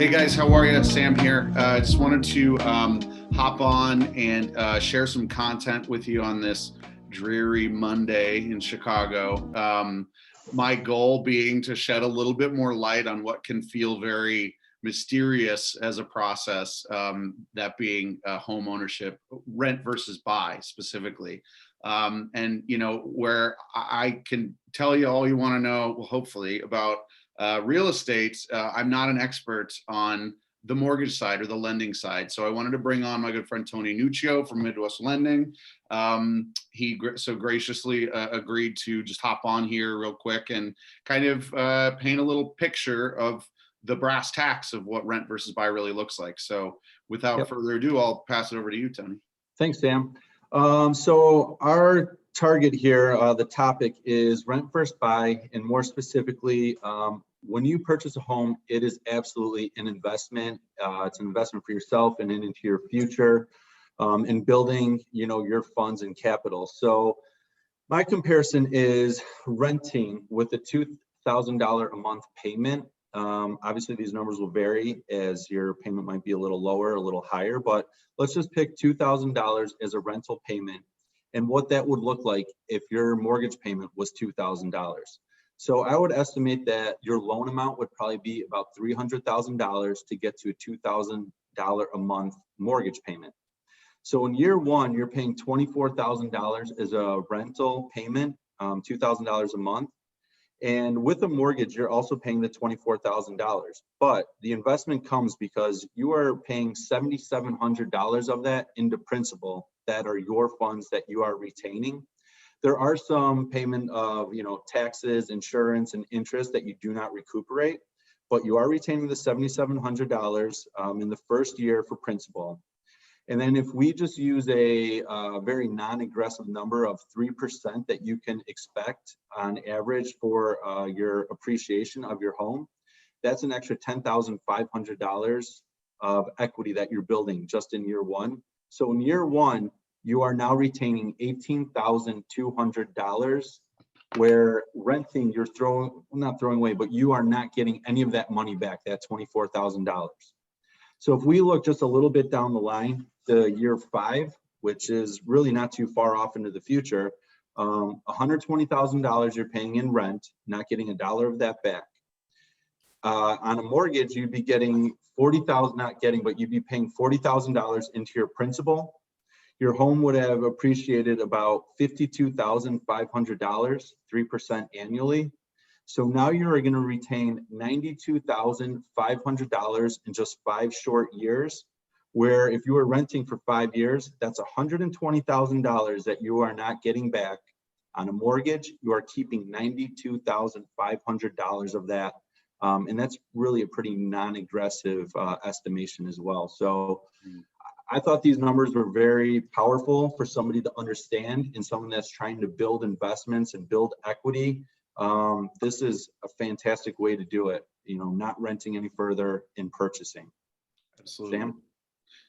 Hey guys, how are you? Sam here. I just wanted to hop on and share some content with you on this dreary Monday in Chicago. My goal being to shed a little bit more light on what can feel very mysterious as a process, that being home ownership, rent versus buy specifically. And where I can tell you all you want to know, well, hopefully, about real estate. I'm not an expert on the mortgage side or the lending side. So I wanted to bring on my good friend Tony Nuccio from Midwest Lending. He so graciously agreed to just hop on here real quick and kind of paint a little picture of the brass tacks of what rent versus buy really looks like. So without further ado, I'll pass it over to you, Tony. Thanks, Sam. So our target here, the topic is rent versus buy, and more specifically, when you purchase a home, it is absolutely an investment. It's an investment for yourself and into your future, in building, your funds and capital. So my comparison is renting with a $2,000 a month payment. Obviously, these numbers will vary as your payment might be a little lower, a little higher, but let's just pick $2,000 as a rental payment and what that would look like if your mortgage payment was $2,000. So I would estimate that your loan amount would probably be about $300,000 to get to a $2,000 a month mortgage payment. So in year one, you're paying $24,000 as a rental payment, $2,000 a month. And with a mortgage, you're also paying the $24,000. But the investment comes because you are paying $7,700 of that into principal that are your funds that you are retaining. There are some payment of, taxes, insurance, and interest that you do not recuperate, but you are retaining the $7,700 in the first year for principal. And then if we just use a very non-aggressive number of 3% that you can expect on average for your appreciation of your home, that's an extra $10,500 of equity that you're building just in year one. So in year one, you are now retaining $18,200, where renting, you're not throwing away, but you are not getting any of that money back, that $24,000. So if we look just a little bit down the line to year 5, which is really not too far off into the future, $120,000 you're paying in rent, not getting a dollar of that back. On a mortgage, you'd be getting you'd be paying $40,000 into your principal. Your home would have appreciated about $52,500, 3% annually. So now you're going to retain $92,500 in just 5 short years, where if you were renting for 5 years, that's $120,000 that you are not getting back. On a mortgage, you are keeping $92,500 of that. And that's really a pretty non-aggressive estimation as well. So I thought these numbers were very powerful for somebody to understand, and someone that's trying to build investments and build equity. This is a fantastic way to do it, not renting any further and purchasing. Absolutely. Sam?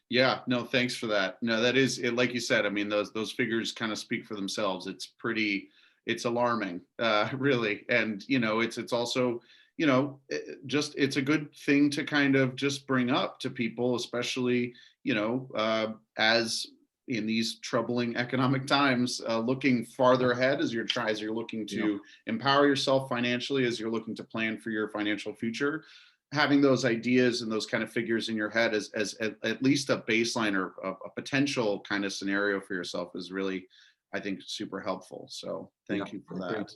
Yeah, no, thanks for that. No, that is it. Like you said, I mean, those figures kind of speak for themselves. It's alarming, really. And, it's also, it's a good thing to kind of just bring up to people, especially, as in these troubling economic times, looking farther ahead as you're looking to empower yourself financially, as you're looking to plan for your financial future. Having those ideas and those kind of figures in your head as at least a baseline or a potential kind of scenario for yourself is really, I think, super helpful. So thank you for that.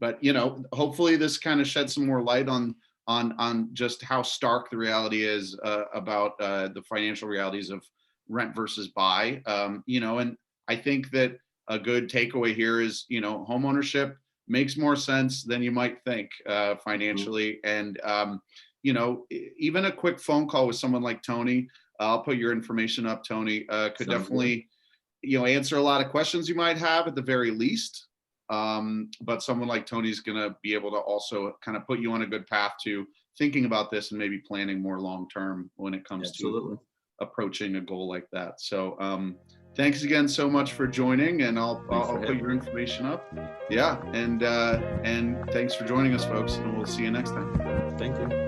But hopefully this kind of sheds some more light on just how stark the reality is about the financial realities of rent versus buy. And I think that a good takeaway here is, home ownership makes more sense than you might think financially. And, even a quick phone call with someone like Tony, I'll put your information up, Tony, could definitely, answer a lot of questions you might have at the very least. But someone like Tony's going to be able to also kind of put you on a good path to thinking about this and maybe planning more long-term when it comes to approaching a goal like that. So, thanks again so much for joining, and I'll put your information up. Yeah. And thanks for joining us, folks, and we'll see you next time. Thank you.